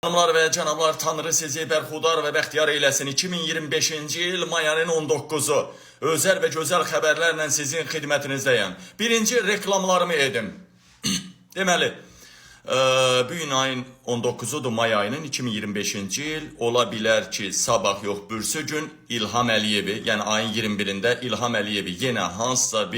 Hanımlar və cənablar, Tanrı sizi bərxudar və bəxtiyar eyləsin. 2025-ci il mayının 19-u. Özəl və gözəl xəbərlərlə sizin xidmətinizdəyəm. Birinci reklamlarımı edim. Deməli, bu gün ayın 19-udur, may ayının 2025-ci il. Ola bilər ki, sabah yox, bürsü gün İlham Əliyevi, yəni ayın 21-də İlham Əliyevi yenə hansısa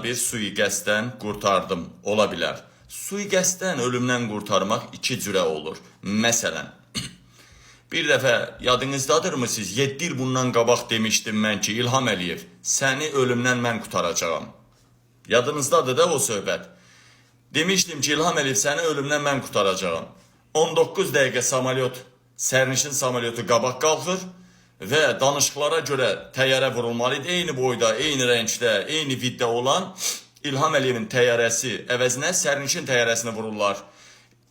bir sui-qəsdən qurtardım. Ola bilər. Sui-qəsdən, ölümdən qurtarmaq iki cürə olur. Məsələn, bir dəfə yadınızdadırmı siz? 7 il bundan qabaq demişdim mən ki, İlham Əliyev, səni ölümdən mən qurtaracağam. Yadınızdadır da o söhbət. Demişdim ki, İlham Əliyev, səni ölümdən mən qurtaracağam. 19 dəqiqə sərnişin samolyotu qabaq qalxır və danışıqlara görə təyyarə vurulmalı idi. Eyni boyda, eyni rəngdə, eyni viddə olan İlham Əliyevin təyyarəsi əvəzinə sərnişin təyyarəsini vururlar.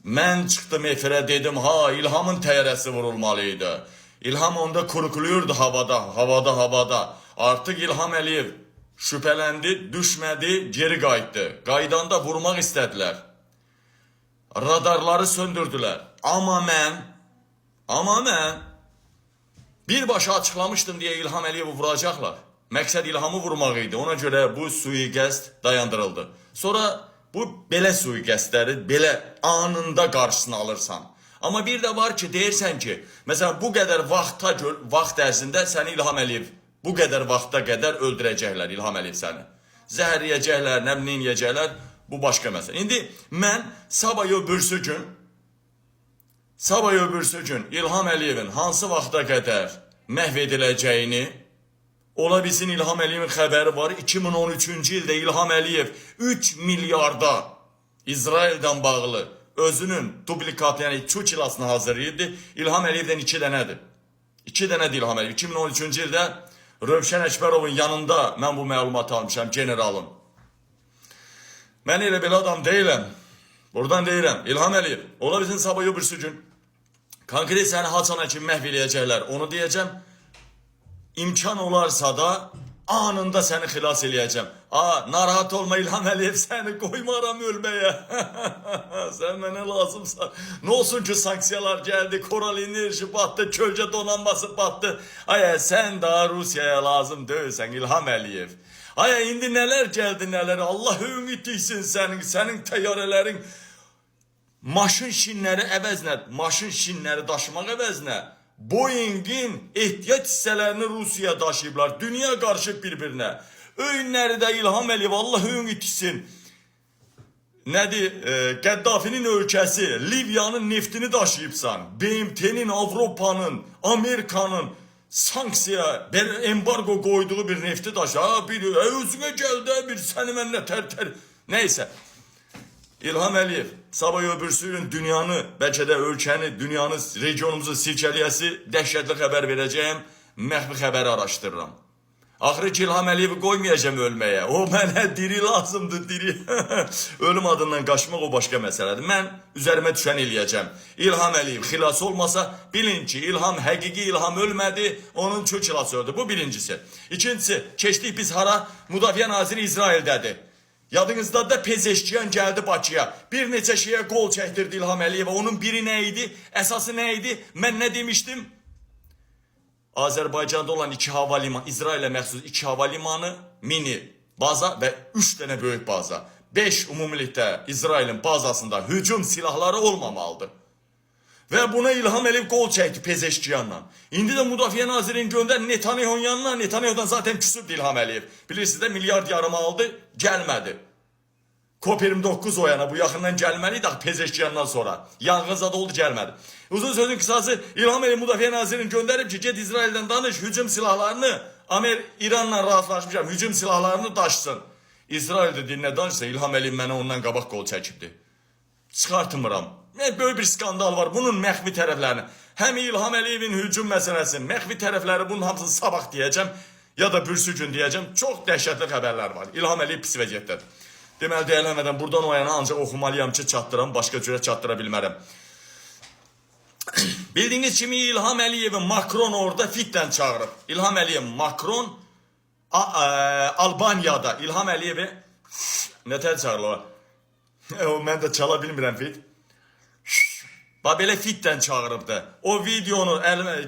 Mən çıxdım efirə, dedim, İlhamın təyyarəsi vurulmalı idi. İlham onda kurukluyordu havada. Artıq İlham Əliyev şübhələndi, düşmədi, geri qayıtdı. Qaydanda vurmaq istədilər. Radarları söndürdülər. Amma mən birbaşa açıqlamışdım deyə İlham Əliyevi vuracaqlar. Məqsəd İlhamı vurmaq idi. Ona görə bu sui-qəsd dayandırıldı. Sonra bu belə sui-qəsdləri belə anında qarşısını alırsan. Amma bir də var ki, deyirsən ki, məsələn, bu qədər vaxt ərzində səni İlham Əliyev, bu qədər vaxta qədər öldürəcəklər İlham Əliyev səni. Zəhərləyəcəklər, nə bilim yeyəcəklər, bu başqa məsələ. İndi mən sabah öbürsü gün İlham Əliyevin hansı vaxta qədər məhv ediləcəyini, ola bilsin İlham Əliyevin xəbəri var. 2013-cü ildə İlham Əliyev 3 milyarda İsraildən bağlı özünün duplikatı, yəni çuçilasını hazırlayırdı. İlham Əliyevdən 2 dənədir. 2 dənədir İlham Əliyev. 2013-cü ildə Rövşən Əkbərovun yanında mən bu məlumatı almışam, generalın. Mən elə belə adam deyiləm. Buradan deyirəm, İlham Əliyev, ola bilsin sabah öbürsü gün konkret səni haçana kimi məhv eləyəcəklər. Onu deyəcəm. İmkan olarsa da anında səni xilas eləyəcəm. Narahat olma İlham Əliyev, səni qoymaram ölməyə. Sən mənə lazımsan. Nə olsun ki, sanksiyalar gəldi, Koral enerji batdı, kölgə donanması batdı. Sən daha Rusiyaya lazım deyilsən İlham Əliyev. İndi nələr gəldi, nələr. Allah ümid etsin sənin təyyarələrin maşın şinləri əvəzinə, maşın şinləri daşımaq əvəzinə Boeing'in ehtiyac hissələrini Rusiya daşıyıblar. Dünya qarışıb bir-birinə. Öyünləri də İlham Əliyev, Allah ümid etsin. Nədir? Qəddafinin ölkəsi Liviyanın neftini daşıyıbsan. BMT-nin, Avropanın, Amerikanın sanksiya, embargo qoyduğu bir nefti daşıyıb. Özünə gəldi, bir səni mənlə tər. Neysə. İlham Əliyev, sabah öbürsü gün dünyanı, bəlkə də ölkəni, dünyanı, regionumuzu silkəliyəsi dəhşətli xəbər verəcəyəm, məhvi xəbəri araşdırıram. Axırı ki, İlham Əliyevi qoymayacağım ölməyə. O mənə diri lazımdır, diri. Ölüm adından qaçmaq o başqa məsələdir. Mən üzərimə düşən eləyəcəm. İlham Əliyev xilas olmasa, bilin ki, İlham, həqiqi İlham ölmədi, onun çox xilas öldü. Bu birincisi. İkincisi, keçdik biz hara? Müdafiə naziri İsraildədir. Yadınızda da Pezeşkiyan gəldi Bakıya. Bir neçə şeyə qol çəkdirdi İlham Əliyevə. Onun biri nə idi? Əsası nə idi? Mən nə demişdim? Azərbaycanda olan 2 hava limanı, İsrailə məxsus 2 hava limanı, mini baza və 3 dənə böyük baza. 5 ümumilikdə İsrailin bazasında hücum silahları olmamalıdır. Və buna İlham Əliyev qol çəkdi Pezeşkiyanla. İndi də Müdafiə Nazirinin göndər Netanyahun yanına. Netanyahudan zaten küsübdü İlham Əliyev. Bilirsiniz də milyard yarım aldı, gəlmədi. COP29 o yana bu yaxından gəlməli idi Pezeşkiyandan sonra. Yanğın zad oldu, gəlmədi. Uzun sözün qısası İlham Əliyev Müdafiə Nazirinin göndərib ki, get İsraildən danış, hücum silahlarını, İranla razılaşmışam, hücum silahlarını daşısın. İsrail də dinlə danışsa İlham Əliyev mənə ondan qabaq qol çəkibdi. Çıxartmıram. Böyle bir skandal var. Bunun məxfi tərəflərini, həm İlham Əliyevin hücum məsələsinin məxfi tərəfləri, bunun hamısını sabah deyəcəm, ya da bürsü gün deyəcəm. Çox dəhşətli xəbərlər var. İlham Əliyev pis vəziyyətdədir. Deməli, deyilmədən buradan o yana ancaq oxumalıyam ki, çatdıram, başqa cürə çatdıra bilmərəm. Bildiyiniz kimi İlham Əliyevi Makron orada fitdən çağırıb. İlham Əliyev Makron Albaniyada İlham Əliyevi nətər çağırırlar? Mən də çala bilmirəm fit. Belə fitdən çağırıbdı. O videonu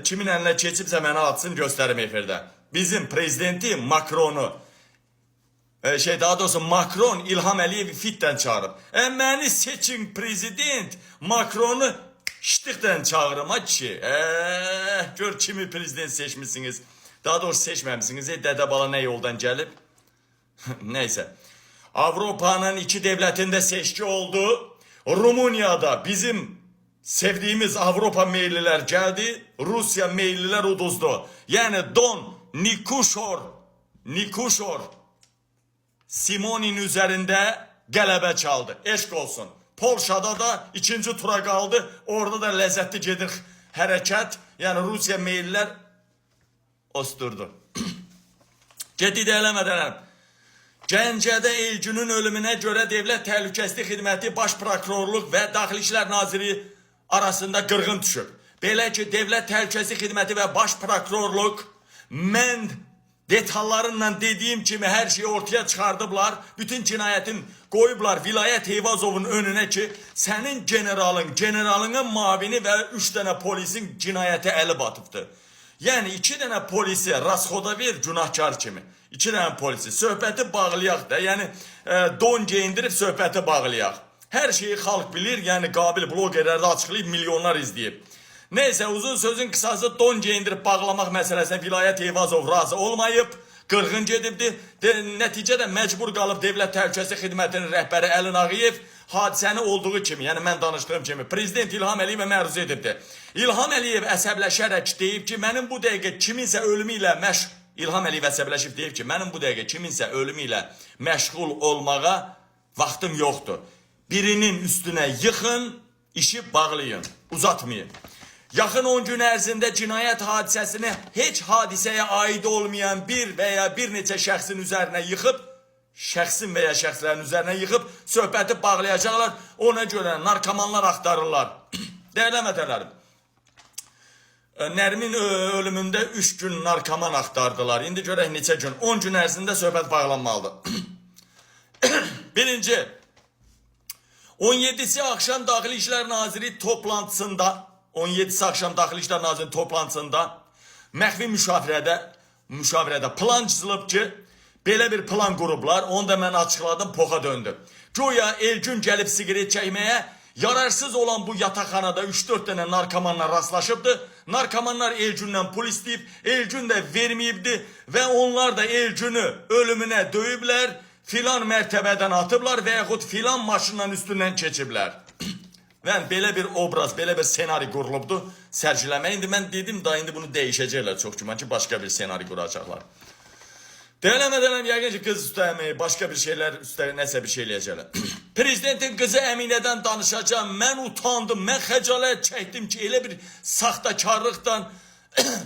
kimin əlinə keçibsə mənə atsın göstərim efirdə. Bizim prezidenti Macronu, daha doğrusu Macron İlham Əliyevi fitdən çağırıb. Məni seçin prezident, Macronu ştıqdən çağırım ha kişi. Gör kimi prezident seçmişsiniz. Daha doğrusu seçməmişsiniz. Dədə bala nə yoldan gəlib? Neyse. Avrupa'nın iki devletinde seçki oldu. Rumuniyada bizim sevdiğimiz Avrupa meyilliler geldi. Rusya meyilliler uduzdu. Yani Don Nikuşor Simonin üzerinde qələbə çaldı. Eşq olsun. Polşada da ikinci tura kaldı. Orada da lezzetli gedir hərəkət. Yani Rusya meyilliler osturdu. Gedi eləmədənəm. Gəncədə Elgünün ölümünə görə Dövlət Təhlükəsizlik Xidməti, Baş Prokurorluq və Daxili İşlər Naziri arasında qırğın düşüb. Belə ki, Dövlət Təhlükəsizlik Xidməti və Baş Prokurorluq mən detallarınla dediyim kimi hər şeyi ortaya çıxardıblar. Bütün cinayətin qoyublar Vilayət Eyvazovun önünə ki, sənin generalının mavini və 3 dənə polisin cinayətə əli batıbdır. Yəni 2 dənə polisi rasxoda ver günahkar kimi. 2 dənə polisi söhbəti bağlayaq da, yəni don geyindirib söhbəti bağlayaq. Hər şeyi xalq bilir, yəni qabil blogerlər də açıqlayıb milyonlar izləyib. Neyse, uzun sözün qısası don geyindirib bağlamaq məsələsində Vilayət Eyvazov razı olmayıb, qırğın gedibdi. Nəticədə məcbur qalıb Dövlət Təhlükəsizlik Xidmətinin rəhbəri Əlin Ağayev hadisəni olduğu kimi, yəni mən danışdığım kimi Prezident İlham Əliyevə məruz edibdi. İlham Əliyev əsəbləşərək deyib ki, mənim bu dəqiqə kiminsə ölümü ilə İlham Əliyev əsəbləşib deyib ki, mənim bu dəqiqə kiminsə ölümü ilə məşğul olmağa vaxtım yoxdur. Birinin üstünə yıxın, işi bağlayın, uzatmayın. Yaxın 10 gün ərzində cinayət hadisəsini heç hadisəyə aid olmayan bir və ya bir neçə şəxsin üzərinə yıxıb, şəxsin və ya şəxslərin üzərinə yıxıb söhbəti bağlayacaqlar. Ona görə narkomanlar axtarırlar. Dəyərli vətənlərim, Nərmin ölümündə 3 gün narkoman axtardılar. İndi görək neçə gün, 10 gün ərzində söhbət bağlanmalıdır. Birinci, 17'si akşam Daxili İşlər Naziri toplantısında, 17'si akşam Daxili İşlər Nazirinin toplantısında məxfi müşavirədə plan çizilib ki, belə bir plan qurublar, onu da mən açıqladım, poxa döndü. Güya Elgün gəlib sigaret çəkməyə, yararsız olan bu yataqxanada 3-4 dənə narkomanla rastlaşıbdı. Narkomanlar Elgündən pul istəyib, Elgün də verməyibdi və onlar da Elgünü ölümünə döyüblər, filan mərtəbədən atıblar və yaxud filan maşından üstündən keçiblər. Və belə bir obraz, belə bir senari qurulubdu sərgiləmə. İndi mən dedim da, indi bunu dəyişəcəklər çox güman ki, başqa bir senari quracaqlar. Deyələmədənəm, yəqin ki, qız üstə əməyi, başqa bir şeylər üstə nəsə bir şey eləyəcəklər. Prezidentin qızı Əminədən danışacağım, mən utandım, mən xəcalət çəkdim ki, elə bir saxtakarlıqdan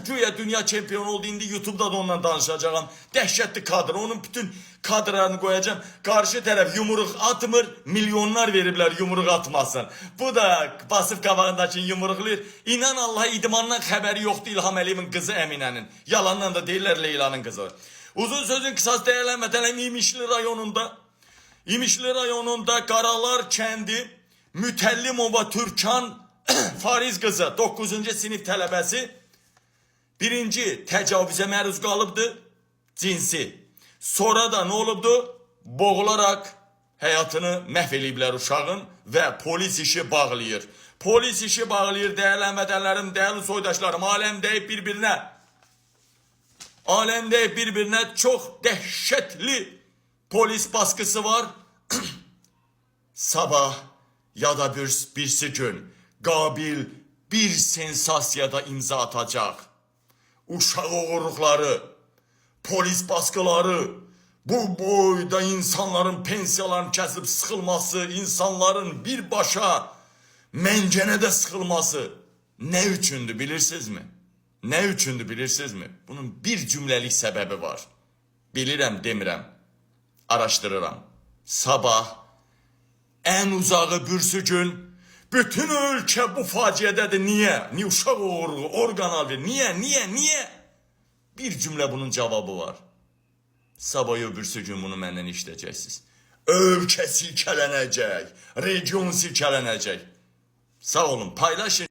güya dünya çempionu oldu, indi YouTube'da da onunla danışacağım. Dəhşətli kadr, onun bütün kadrlarını koyacağım. Karşı tərəf yumruq atmır, milyonlar veriblər yumruq atmasın. Bu da basıb qabağındakini yumruqlayır. İnan Allah, idmandan xəbəri yoxdur İlham Əliyevin qızı Əminənin. Yalandan da deyirlər Leylanın qızı. Uzun sözün qısası dəyərlənmətənəm İmişli rayonunda Qaralar kəndi Mütəllimova Türkan Fariz qızı 9-cu sinif tələbəsi birinci təcavüzə məruz qalıbdı, cinsi. Sonra da nə olubdu? Boğularaq həyatını məhv eləyiblər uşağın və polis işi bağlayır. Polis işi bağlayır, dəyərlənmədənlərim, dəyərli soydaşlarım, aləmdə bir-birinə çox dəhşətli polis baskısı var. Sabah ya da birisi gün qabil bir sensasiyada imza atacaq. Uşaq oğurluqları, polis baskıları, bu boyda insanların pensiyalarını kəsib sıxılması, insanların birbaşa məncənədə sıxılması nə üçündür bilirsinizmi? Nə üçündür bilirsinizmi? Bunun bir cümləlik səbəbi var. Bilirəm, demirəm, araşdırıram. Sabah, ən uzağı bürsü gün, bütün ölkə bu faciədədir. Niyə? Niyə uşaq uğurluğu, orqan alır? Niyə? Bir cümlə bunun cavabı var. Sabah öbürsü gün bunu məndən işləyəcəksiniz. Ölkə silkələnəcək, region silkələnəcək. Sağ olun, paylaşın.